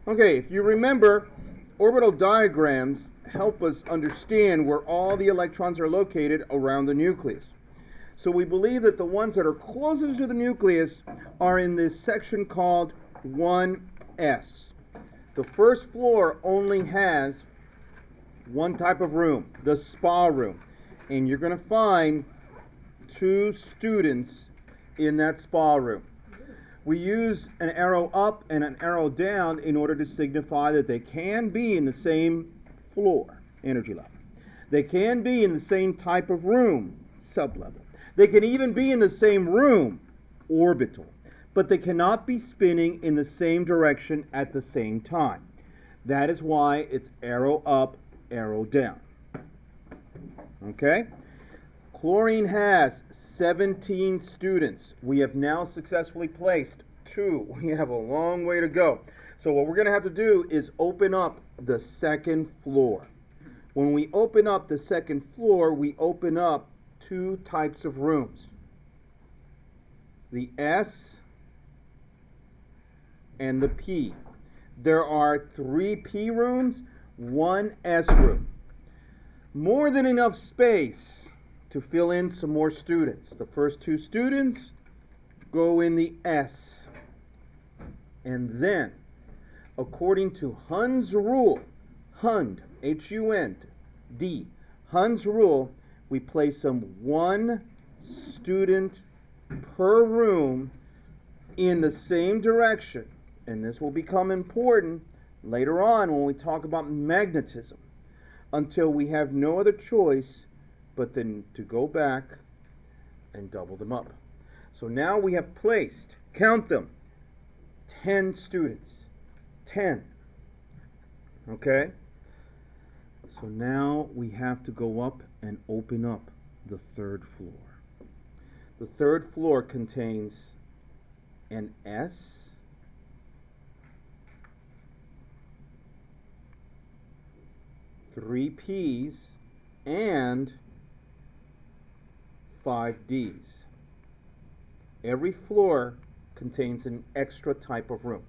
Okay, if you remember, orbital diagrams help us understand where all the electrons are located around the nucleus. So we believe that the ones that are closest to the nucleus are in this section called 1s. The first floor only has one type of room, the spa room. And you're going to find 2 students in that spa room. We use an arrow up and an arrow down in order to signify that they can be in the same floor, energy level. They can be in the same type of room, sublevel. They can even be in the same room, orbital. But they cannot be spinning in the same direction at the same time. That is why it's arrow up, arrow down. Okay? Chlorine has 17 students. We have now successfully placed 2. We have a long way to go. So what we're going to have to do is open up the second floor. When we open up the second floor, we open up 2 types of rooms. The S and the P. There are 3 P rooms, 1 S room. More than enough space to fill in some more students. The first 2 students go in the S. And then, according to Hund's rule, Hund, H-U-N-D, Hund's rule, we place them 1 student per room in the same direction. And this will become important later on when we talk about magnetism, until we have no other choice but then to go back and double them up. So now we have placed, count them, 10 students. 10. Okay? So now we have to go up and open up the 3rd floor. The 3rd floor contains an S, three P's, and 5 D's. Every floor contains an extra type of room.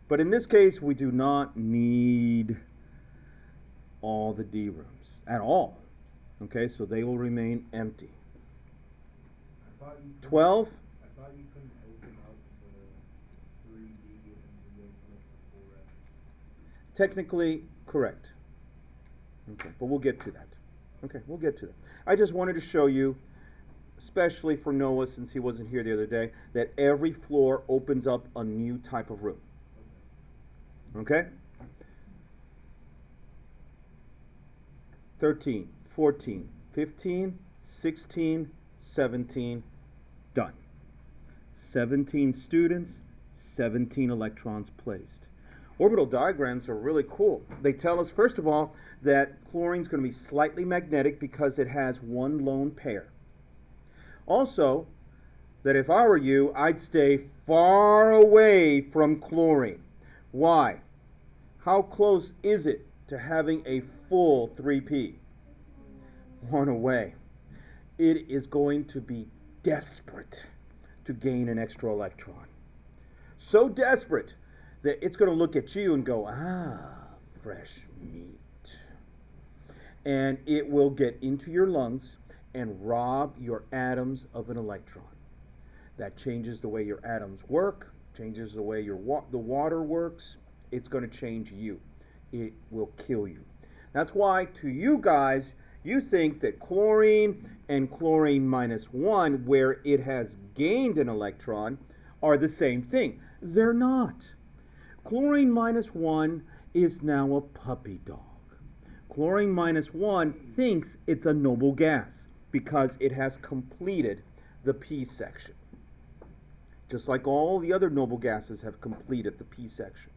But in this case, we do not need all the D rooms at all. Okay, so they will remain empty. 12. I thought you couldn't open up the 3D and open up the 4S. Technically correct. Okay, but we'll get to that. Okay, we'll get to that. I just wanted to show you, especially for Noah since he wasn't here the other day, that every floor opens up a new type of room. Okay? 13, 14, 15, 16, 17, done. 17 students, 17 electrons placed. Orbital diagrams are really cool. They tell us, first of all, that chlorine is going to be slightly magnetic because it has 1 lone pair. Also, that if I were you, I'd stay far away from chlorine. Why? How close is it to having a full 3p? 1 away. It is going to be desperate to gain an extra electron. So desperate that it's going to look at you and go, ah, fresh meat. And it will get into your lungs and rob your atoms of an electron. That changes the way your atoms work, changes the way the water works. It's going to change you. It will kill you. That's why, to you guys, you think that chlorine and chlorine minus 1, where it has gained an electron, are the same thing. They're not. Chlorine minus 1 is now a puppy dog. Chlorine minus 1 thinks it's a noble gas because it has completed the P section. Just like all the other noble gases have completed the P section.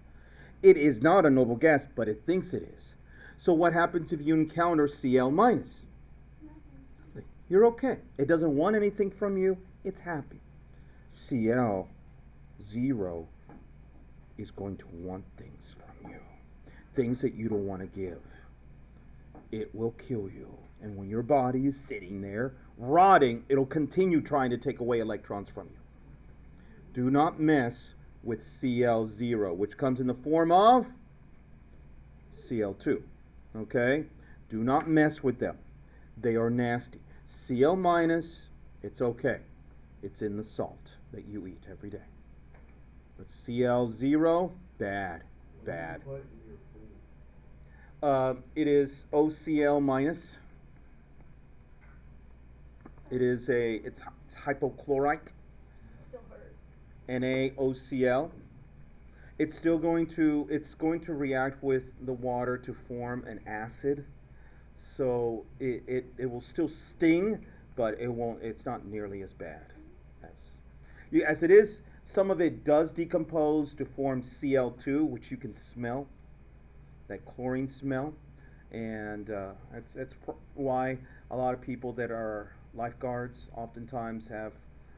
It is not a noble gas, but it thinks it is. So what happens if you encounter Cl minus? Nothing. You're okay. It doesn't want anything from you. It's happy. Cl 0 is going to want things from you. Things that you don't want to give. It will kill you. And when your body is sitting there rotting, it'll continue trying to take away electrons from you. Do not mess with Cl0, which comes in the form of Cl2. Okay? Do not mess with them. They are nasty. Cl minus, it's okay. It's in the salt that you eat every day. But Cl0, bad, bad. It is OCl minus. It's hypochlorite. NaOCl. It's going to react with the water to form an acid. So it will still sting, but it's not nearly as bad as it is. Some of it does decompose to form Cl2, which you can smell, that chlorine smell, and that's why a lot of people that are lifeguards oftentimes have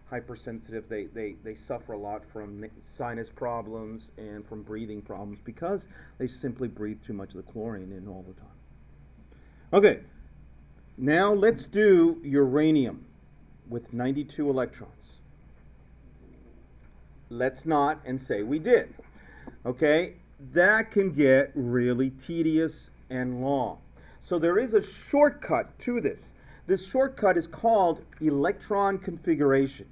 hypersensitive. They suffer a lot from sinus problems and from breathing problems because they simply breathe too much of the chlorine in all the time. Okay, now let's do uranium with 92 electrons. Let's not and say we did. Okay, that can get really tedious and long. So there is a shortcut to this. This shortcut is called electron configuration.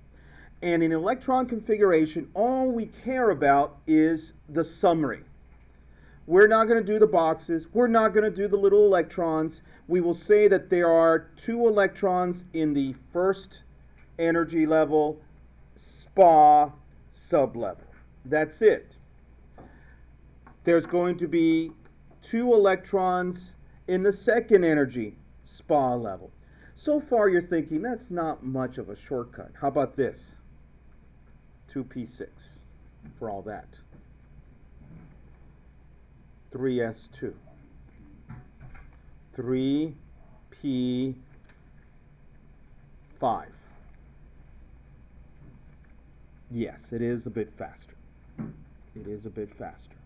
And in electron configuration, all we care about is the summary. We're not going to do the boxes. We're not going to do the little electrons. We will say that there are 2 electrons in the first energy level, SPA sublevel. That's it. There's going to be 2 electrons in the second energy, SPA level. So far you're thinking that's not much of a shortcut. How about this? 2p6 for all that. 3s2. 3p5. Yes, it is a bit faster. It is a bit faster.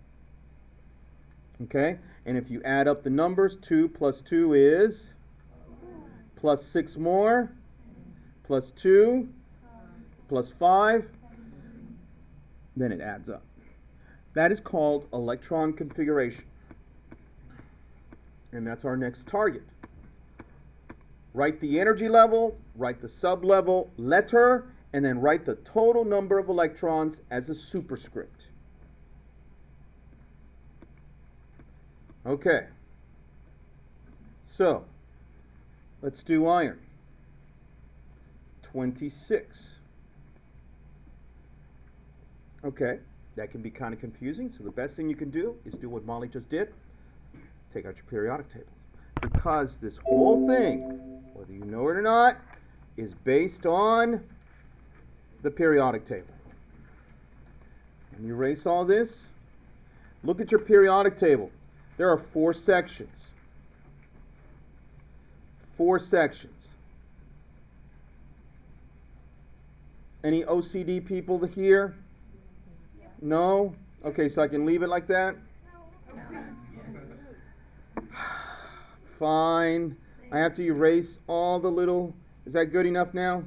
Okay? And if you add up the numbers, 2 plus 2 is plus 6 more, plus 2, plus 5, then it adds up. That is called electron configuration. And that's our next target. Write the energy level, write the sublevel letter, and then write the total number of electrons as a superscript. Okay. So, let's do iron. 26. Okay, that can be kind of confusing, so the best thing you can do is do what Molly just did. Take out your periodic table. Because this whole thing, whether you know it or not, is based on the periodic table. And you erase all this. Look at your periodic table. There are 4 sections. 4 sections. Any OCD people here? No? Okay, so I can leave it like that? Fine. I have to erase all the little... Is that good enough now?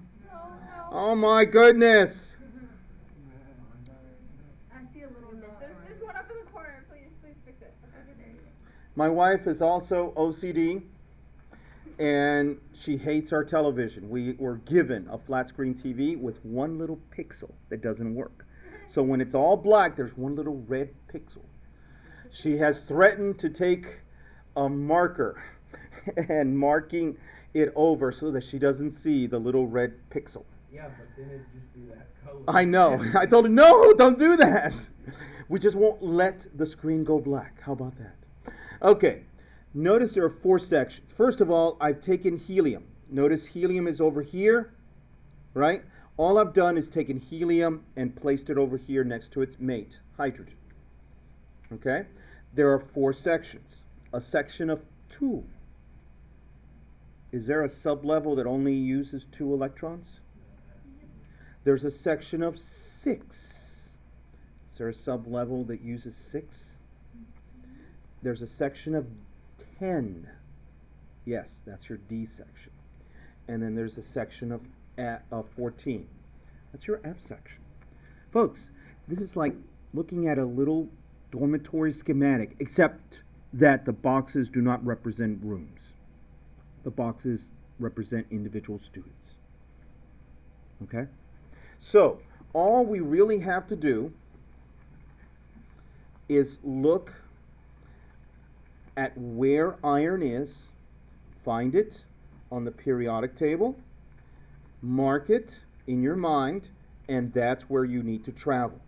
Oh my goodness! I see a little bit. There's one up in the corner. Please fix it. Okay, there you go. My wife is also OCD, and she hates our television. We were given a flat screen TV with one little pixel that doesn't work. So when it's all black, there's one little red pixel. She has threatened to take a marker and marking it over so that she doesn't see the little red pixel. Yeah, but then it'd just be that color. I know. I told her, no, don't do that. We just won't let the screen go black. How about that? Okay. Notice there are 4 sections. First of all, I've taken helium. Notice helium is over here, right? All I've done is taken helium and placed it over here next to its mate, hydrogen. Okay? There are 4 sections. A section of 2. Is there a sublevel that only uses 2 electrons? There's a section of 6. Is there a sublevel that uses 6? There's a section of 10. Yes, that's your D section. And then there's a section of 14. That's your F section. Folks, this is like looking at a little dormitory schematic, except that the boxes do not represent rooms. The boxes represent individual students. Okay? So, all we really have to do is look at where iron is, find it on the periodic table, mark it in your mind, and that's where you need to travel.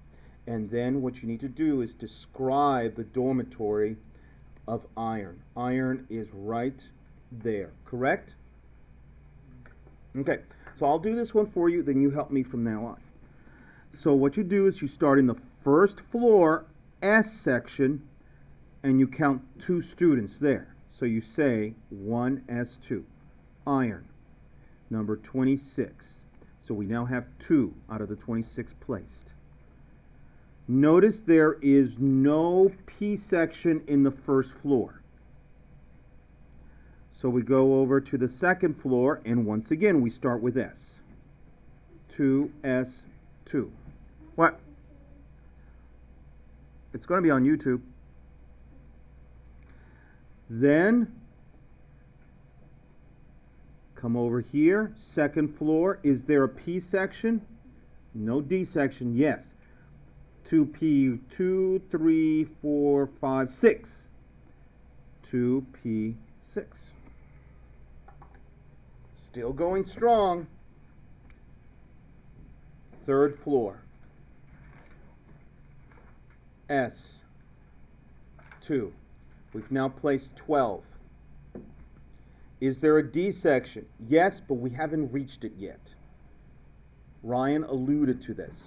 And then what you need to do is describe the dormitory of iron. Iron is right there, correct? Okay, so I'll do this one for you, then you help me from now on. So what you do is you start in the first floor S section and you count 2 students there. So you say 1S2, iron, number 26. So we now have 2 out of the 26 placed. Notice there is no P section in the first floor. So we go over to the second floor, and once again we start with S. 2S2. What? It's going to be on YouTube. Then come over here, second floor. Is there a P section? No D section. Yes. 2P, 2, 3, 4, 5, 6. 2P6. Still going strong. Third floor. S2. We've now placed 12. Is there a D section? Yes, but we haven't reached it yet. Ryan alluded to this.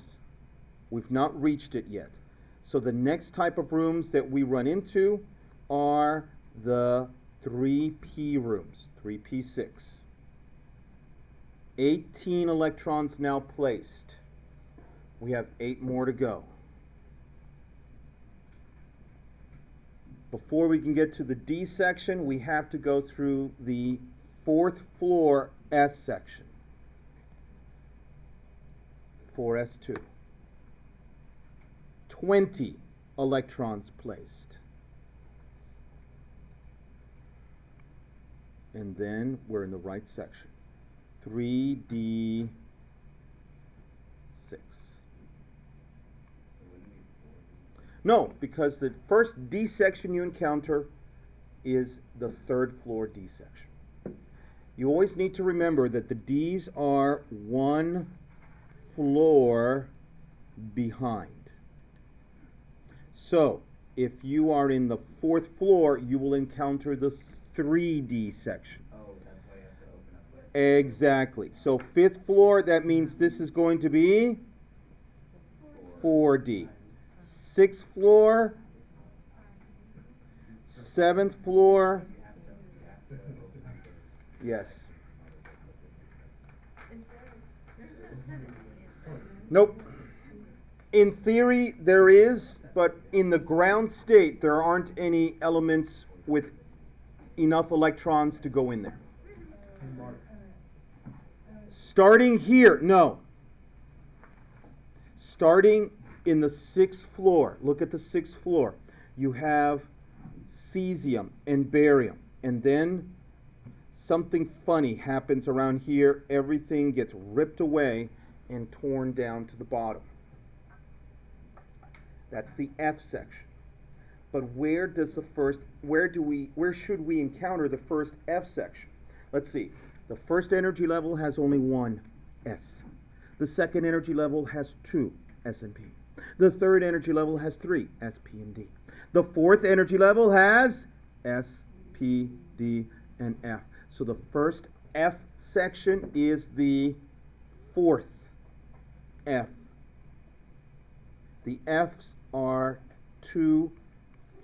We've not reached it yet. So the next type of rooms that we run into are the 3P rooms, 3P6. 18 electrons now placed. We have 8 more to go. Before we can get to the D section, we have to go through the 4th floor S section. 4S2. 20 electrons placed. And then we're in the right section. 3D6. No, because the first D section you encounter is the 3rd floor D section. You always need to remember that the Ds are 1 floor behind. So, if you are in the 4th floor, you will encounter the 3D section. Oh, that's why you have to open up with. Exactly. So 5th floor, that means this is going to be 4D. 6th floor, 7th floor, yes. Nope. In theory, there is, but in the ground state, there aren't any elements with enough electrons to go in there. Starting here, no. Starting in the 6th floor, look at the 6th floor. You have cesium and barium, and then something funny happens around here. Everything gets ripped away and torn down to the bottom. That's the F section. But where should we encounter the first F section? Let's see. The first energy level has only 1 S. The second energy level has 2 S and P. The third energy level has 3 S, P, and D. The fourth energy level has S, P, D, and F. So the first F section is the 4th F. The F's are 2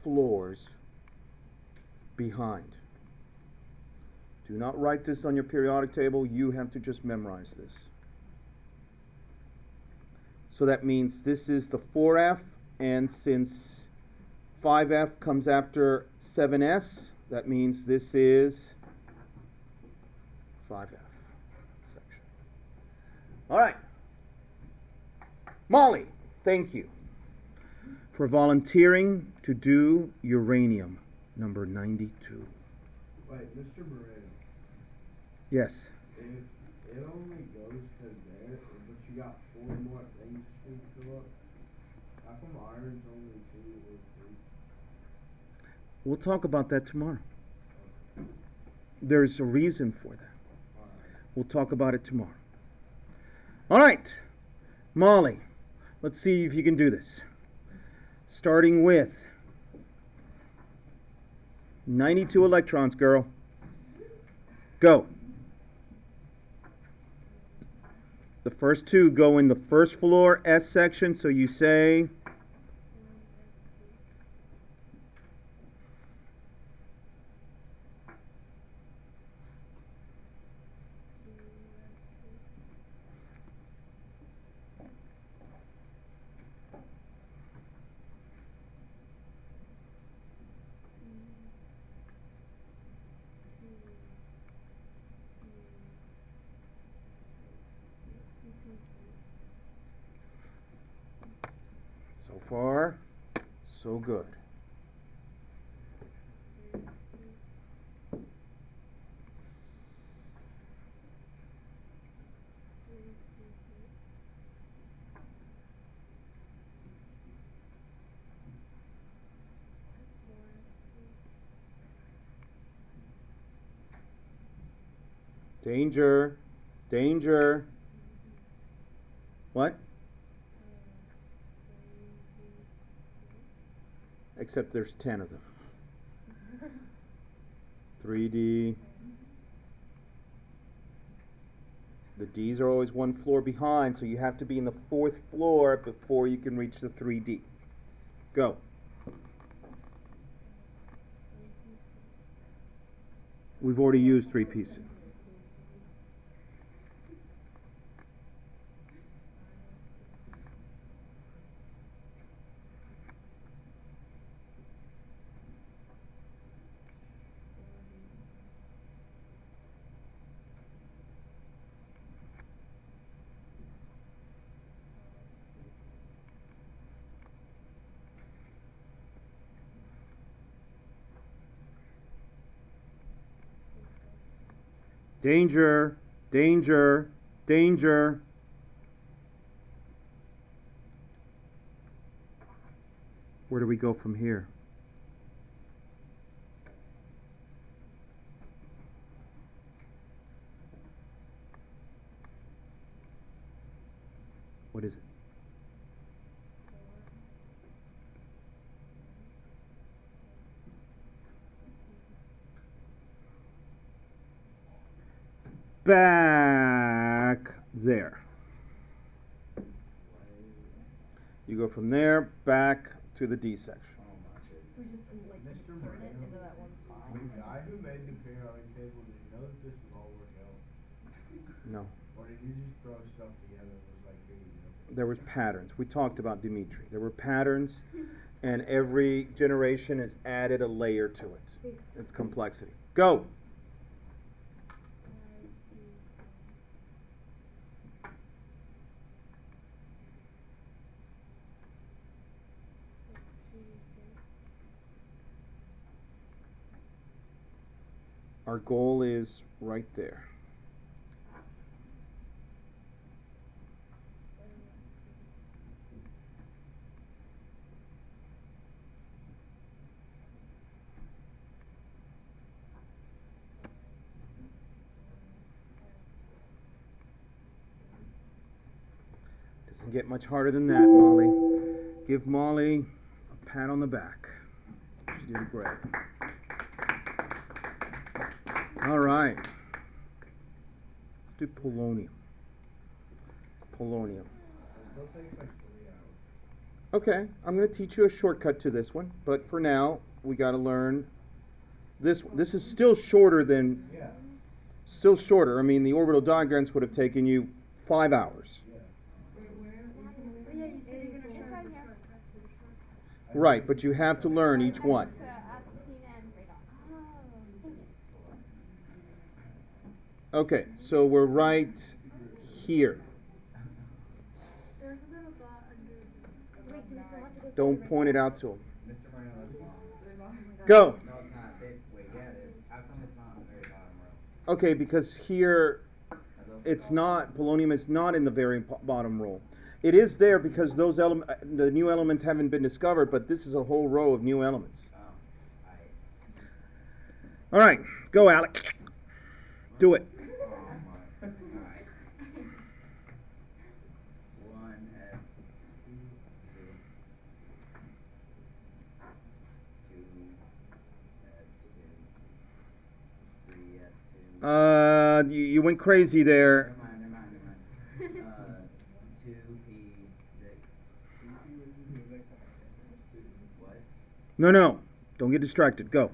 floors behind. Do not write this on your periodic table. You have to just memorize this. So that means this is the 4F, and since 5F comes after 7S, that means this is 5F section. All right. Molly, thank you. for volunteering to do uranium, number 92. Wait, Mr. Moreno, Yes. if it only goes to there, but you got 4 more things to fill up, how come iron's only 2 or 3? We'll talk about that tomorrow. There's a reason for that. Alright. We'll talk about it tomorrow. All right, Molly, let's see if you can do this. Starting with 92 electrons, girl. Go. The first 2 go in the first floor S section, so you say so far, so good. Danger, danger. What? Except there's 10 of them. 3D. The D's are always 1 floor behind, so you have to be in the 4th floor before you can reach the 3D. Go. We've already used 3 pieces. Danger, danger, danger. Where do we go from here? What is it? Back there. You go from there back to the D section. Oh my goodness. So just like Mr. insert it Moreno, into that one spot. the guy who made the periodic table, did you know that this would all work out? No. Or did you just throw stuff together and was like, here you go? There was patterns. We talked about Dimitri. There were patterns, and every generation has added a layer to it. It's complexity. Go. Our goal is right there. Doesn't get much harder than that, Molly. Give Molly a pat on the back. She did great. All right. Let's do polonium. Polonium. It'll take like 3 hours. Okay, I'm going to teach you a shortcut to this one, but for now, we got to learn this. This is still shorter than, Yeah. still shorter. I mean, the orbital diagrams would have taken you 5 hours. Yeah. Right, but you have to learn each one. Okay, so we're right here. There's a little dot under. Wait, do we still have to go Don't point it out to them. Mr. Moreno, that's wrong. Go. No, it's not. Wait, yeah, it is. How come it's not on the very bottom row? Okay, because here Are those it's all- not, polonium is not in the very bottom row. It is there because those the new elements haven't been discovered, but this is a whole row of new elements. Oh, All right, go, Alec. Do it. oh my. Alright. 1s, 2s, 3s, 2. You went crazy there. Never mind. 2p6. What? No. Don't get distracted. Go. 3s2.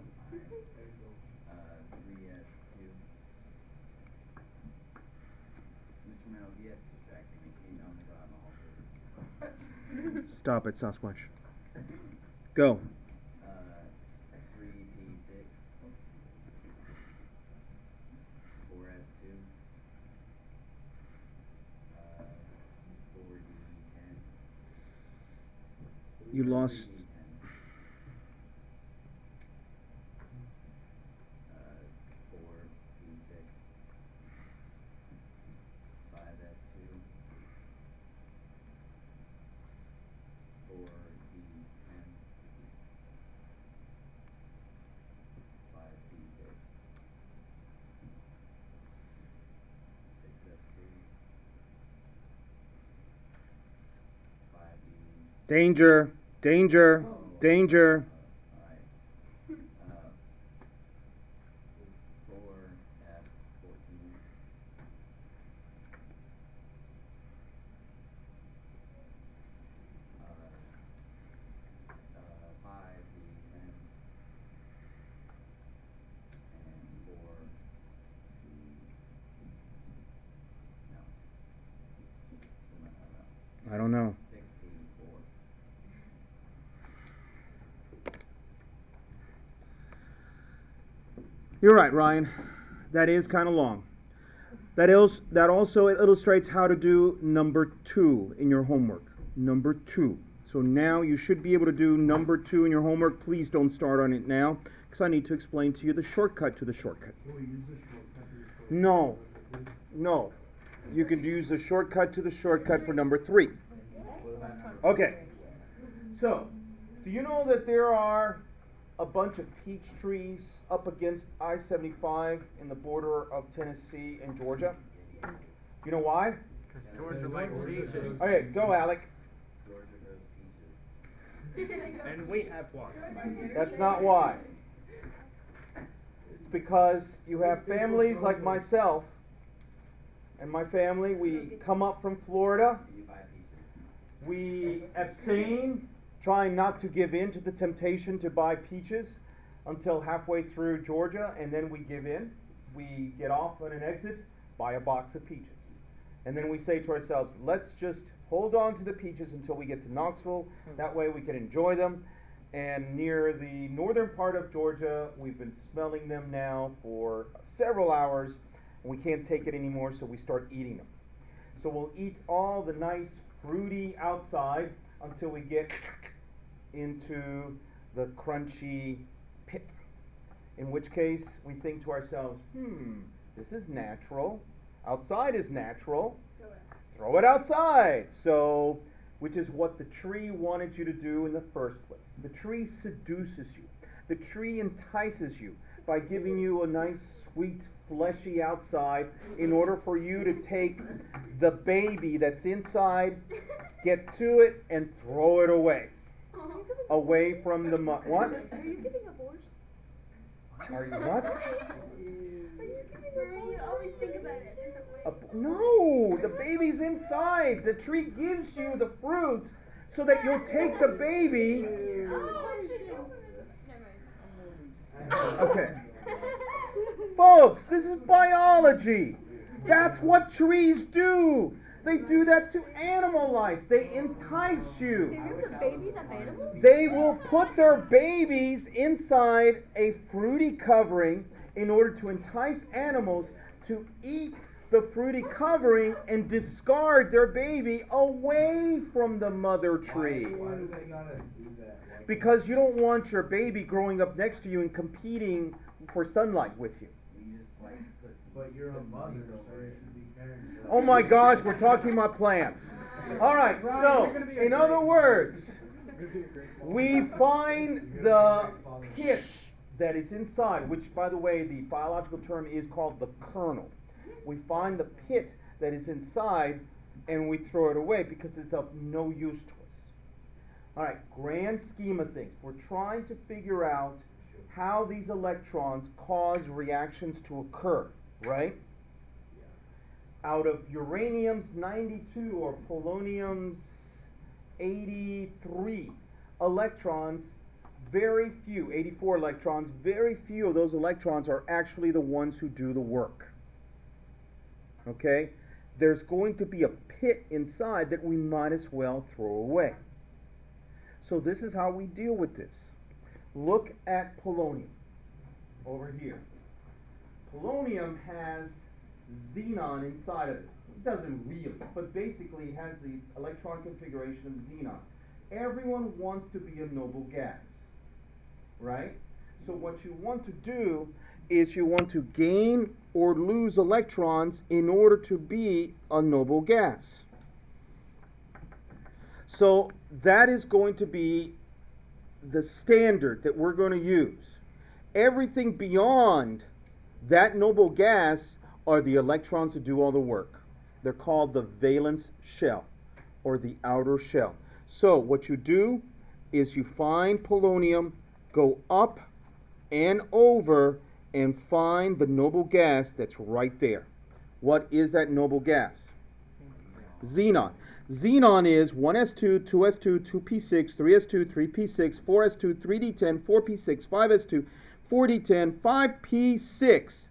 Mr. Mel, yes, distracting me. You know I'm all this. Stop it, Sasquatch. Go. 3p6. 4s2. 4d10. You lost. 4d10. 4p6. 5s2. 4d10. 5p6. 6s2. 5d. Danger. Danger. Danger. Alright. 4f14. 5d10. And 4d. No. I don't know. 6p4. You're right, Ryan. That is kind of long. That also illustrates how to do number 2 in your homework. Number 2. So now you should be able to do number 2 in your homework. Please don't start on it now, because I need to explain to you the shortcut to the shortcut. Can we use the shortcut to the shortcut? No. You could use the shortcut to the shortcut for number 3. What about number Okay. So, do you know that there are a bunch of peach trees up against I-75 in the border of Tennessee and Georgia? You know why? Georgia likes peaches. Okay, go, Alec. Georgia grows peaches? And we have one. That's not why. It's because you have families like myself and my family. We come up from Florida. You buy peaches. We abstain, trying not to give in to the temptation to buy peaches until halfway through Georgia, and then we give in. We get off on an exit, buy a box of peaches. And then we say to ourselves, let's just hold on to the peaches until we get to Knoxville. That way we can enjoy them. And near the northern part of Georgia, we've been smelling them now for several hours, and we can't take it anymore, so we start eating them. So we'll eat all the nice fruity outside until we get into the crunchy pit. In which case, we think to ourselves, this is natural. Outside is natural. Throw it outside. So, which is what the tree wanted you to do in the first place. The tree seduces you. The tree entices you by giving you a nice, sweet, fleshy outside in order for you to take the baby that's inside, get to it, and throw it away. Away from the mud. What? Are you giving abortion? Are you what? Are you giving abortion? You always think about it a different way. No, the baby's inside. The tree gives you the fruit so that you'll take the baby. Okay. Folks, this is biology. That's what trees do. They do that to animal life. They entice you. Babies have animals? They will put their babies inside a fruity covering in order to entice animals to eat the fruity covering and discard their baby away from the mother tree. Why do they gotta do that? Why Because you don't want your baby growing up next to you and competing for sunlight with you. You just like put some. But you're a put some mother, leaves so over you it. should be caring for Oh my gosh, we're talking about plants. All right, so in other words, we find the pit that is inside, which, by the way, the biological term is called the kernel. We find the pit that is inside and we throw it away because it's of no use to us. All right, grand scheme of things. We're trying to figure out how these electrons cause reactions to occur, right? Out of uranium's 92 or polonium's 83 electrons, very few, 84 electrons, very few of those electrons are actually the ones who do the work. Okay? There's going to be a pit inside that we might as well throw away. So this is how we deal with this. Look at polonium over here. Polonium has xenon inside of it. It doesn't really, but basically it has the electron configuration of xenon. Everyone wants to be a noble gas, right? So what you want to do is you want to gain or lose electrons in order to be a noble gas. So that is going to be the standard that we're going to use. Everything beyond that noble gas are the electrons that do all the work. They're called the valence shell, or the outer shell. So what you do is you find polonium, go up and over, and find the noble gas that's right there. What is that noble gas? Xenon. Xenon is 1s2, 2s2, 2p6, 3s2, 3p6, 4s2, 3d10, 4p6, 5s2, 4d10, 5p6.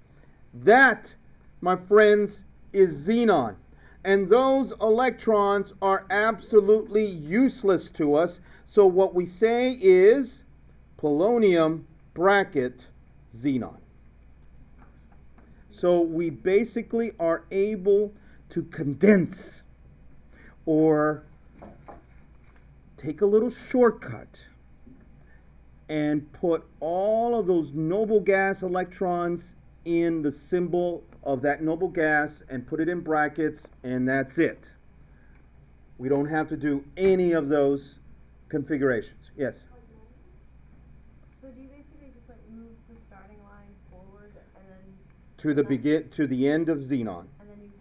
That, my friends, is xenon. And those electrons are absolutely useless to us. So what we say is polonium bracket xenon. So we basically are able to condense or take a little shortcut and put all of those noble gas electrons in the symbol of that noble gas and put it in brackets, and that's it. We don't have to do any of those configurations. Yes? So do you basically just like move the starting line forward and then To the end of xenon. and then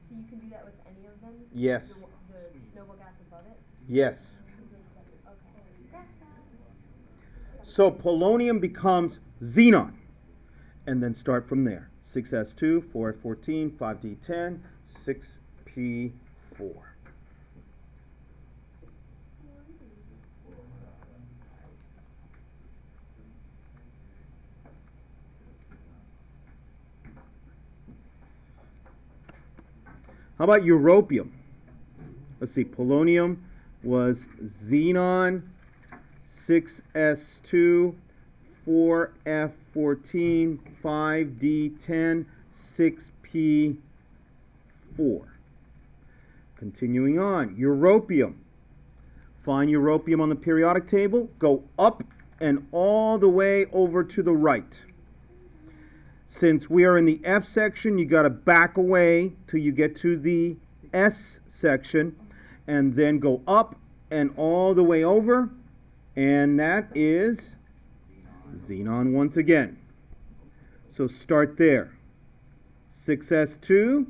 so you can do that with any of them? Yes. The noble gas above it? Yes. Okay. So polonium becomes xenon. And then start from there. 6s2, 4f14, 5d10, 6p4. How about europium? Let's see, polonium was xenon, 6s2, 4f14, 5d10, 6p4. Continuing on, europium. Find europium on the periodic table, go up and all the way over to the right. Since we are in the F section, you got to back away till you get to the S section, and then go up and all the way over, and that is xenon once again. So start there. 6s2,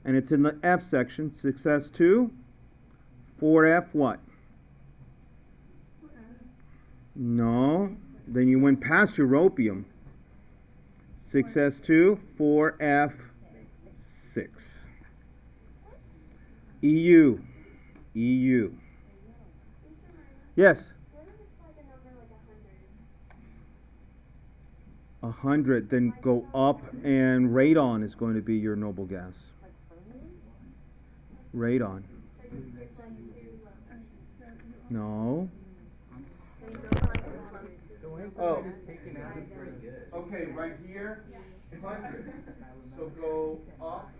and it's in the F section. 6s2, 4f what? No, then you went past europium. 6s2, 4f6. EU. EU. Yes? 100, then go up, and radon is going to be your noble gas. Radon. No. Oh. Okay, right here, 100. So go up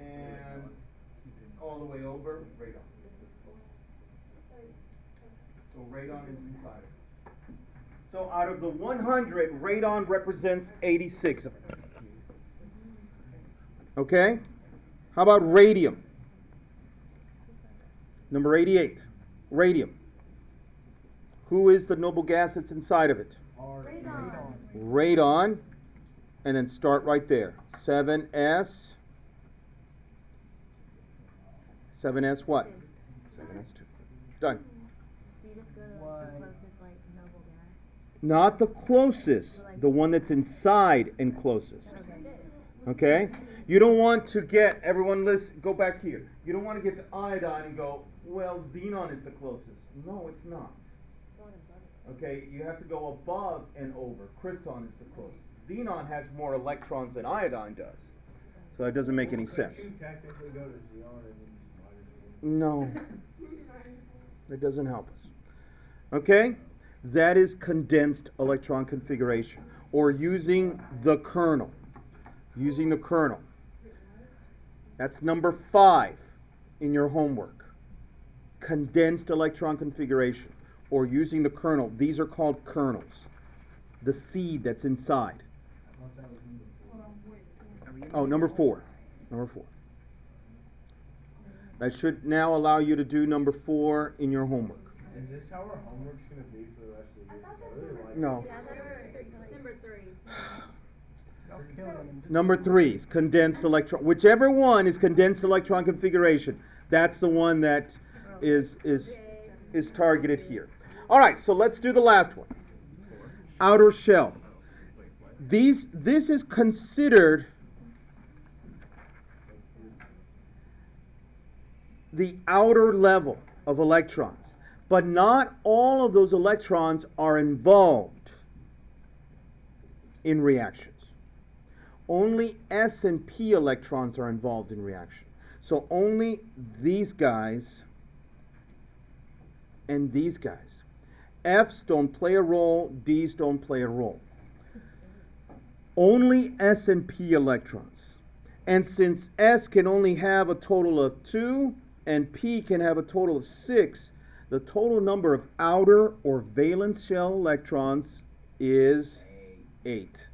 and all the way over, radon. So radon is inside of it. So out of the 100, radon represents 86 of it. Okay? How about radium? Number 88. Radium. Who is the noble gas that's inside of it? Radon. Radon. And then start right there. 7s. 7s what? 7s2. Done. So you just go to like, the closest like noble gas. Not the closest, the one that's inside and closest. Okay? You don't want to get, everyone listen, go back here. You don't want to get to iodine and go, well, xenon is the closest. No, it's not. Okay, you have to go above and over. Krypton is the closest. Xenon has more electrons than iodine does. So that doesn't make any sense. Could you technically go to Xeon and then just minus one? No. That doesn't help us. Okay? That is condensed electron configuration, or using the kernel. Using the kernel. That's number 5 in your homework. Condensed electron configuration, or using the kernel. These are called kernels. The seed that's inside. I thought that was number 4. Oh, number 4. Number 4. That should now allow you to do number 4 in your homework. Is this how our homework's going to be for the rest of the year? I really like No. Number 3. Number 3 is condensed electron. Whichever one is condensed electron configuration, that's the one that is targeted here. All right, so let's do the last one. Outer shell. This is considered the outer level of electrons, but not all of those electrons are involved in reactions. Only S and P electrons are involved in reaction. So only these guys and these guys. F's don't play a role, D's don't play a role. Only S and P electrons. And since S can only have a total of 2 and P can have a total of 6, the total number of outer or valence shell electrons is 8.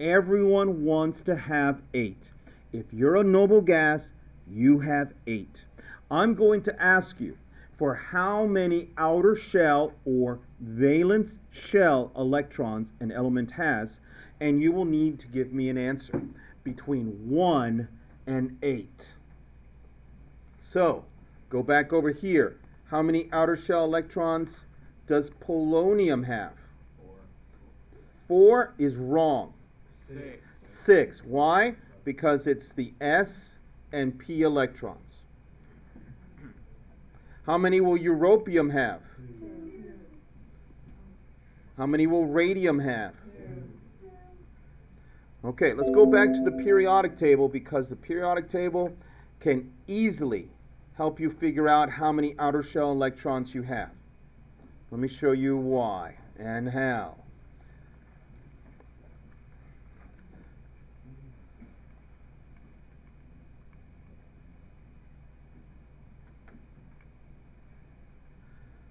Everyone wants to have 8. If you're a noble gas, you have 8. I'm going to ask you for how many outer shell or valence shell electrons an element has, and you will need to give me an answer between 1 and 8. So, go back over here. How many outer shell electrons does polonium have? 4 is wrong. 6. Why? Because it's the S and P electrons. How many will europium have? How many will radium have? Okay, let's go back to the periodic table, because the periodic table can easily help you figure out how many outer shell electrons you have. Let me show you why and how.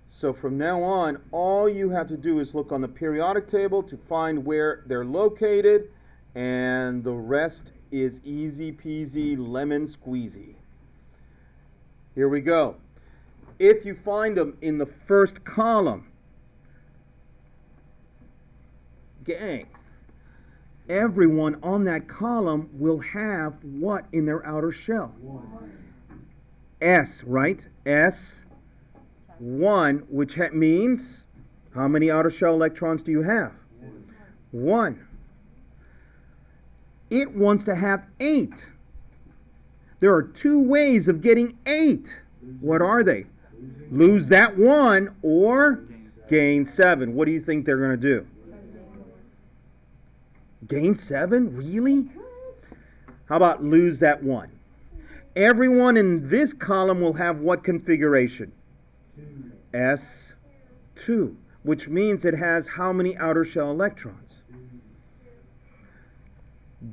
So from now on, all you have to do is look on the periodic table to find where they're located, and the rest is easy peasy lemon squeezy. Here we go. If you find them in the first column, gang, everyone on that column will have what in their outer shell? 1. S, right? S. 1, which means, how many outer shell electrons do you have? 1. It wants to have 8. There are 2 ways of getting 8. What are they? Lose that 1 or gain 7. What do you think they're going to do? Gain 7? Really? How about lose that 1? Everyone in this column will have what configuration? S2, which means it has how many outer shell electrons?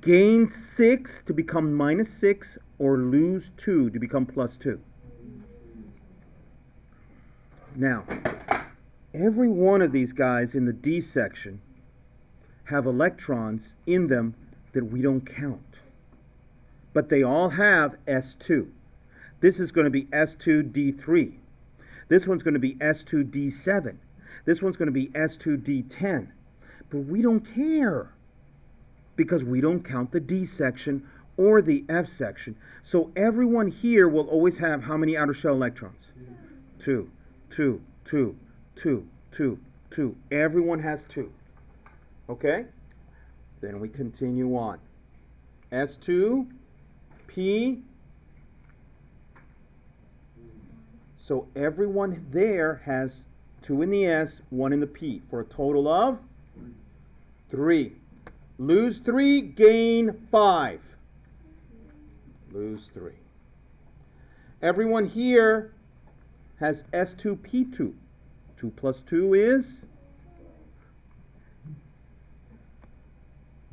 Gain 6 to become minus 6 or lose 2 to become plus 2? Now, every one of these guys in the D section have electrons in them that we don't count. But they all have S2. This is going to be S2D3. This one's going to be S2D7. This one's going to be S2D10. But we don't care because we don't count the D section or the F section. So everyone here will always have how many outer shell electrons? 2, 2, 2, 2, 2, 2. Everyone has 2. Okay? Then we continue on. S2, P. So everyone there has 2 in the S, 1 in the P, for a total of 3. Lose 3, gain 5. Lose 3. Everyone here has S2P2. 2 plus 2 is?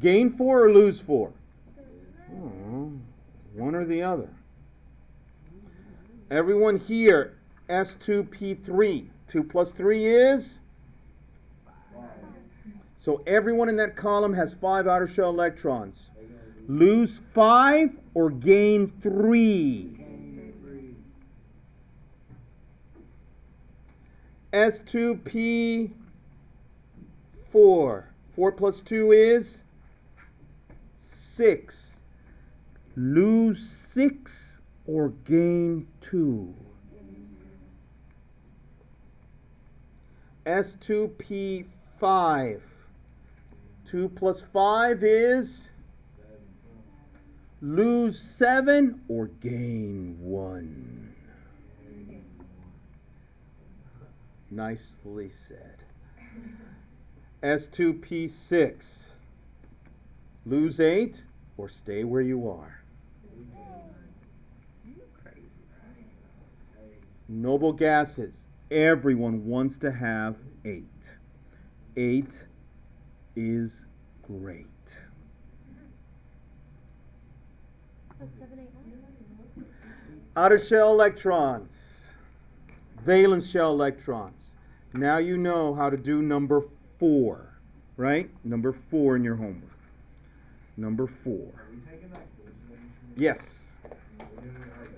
Gain 4 or lose 4? Oh, one or the other. Everyone here, S2P3. 2 plus 3 is? So everyone in that column has 5 outer shell electrons. Lose 5 or gain 3? S2P4. 4 plus 2 is? 6. Lose 6 or gain 2? S2P5. 2 plus 5 is? Lose 7 or gain 1? Nicely said. S2P6. Lose 8 or stay where you are? Noble gases. Everyone wants to have 8. 8 is great. But 7, 8, 9. Outer shell electrons. Valence shell electrons. Now you know how to do number 4, right? Number 4 in your homework. Number 4. Are we taking that quiz? Yes. We're doing it right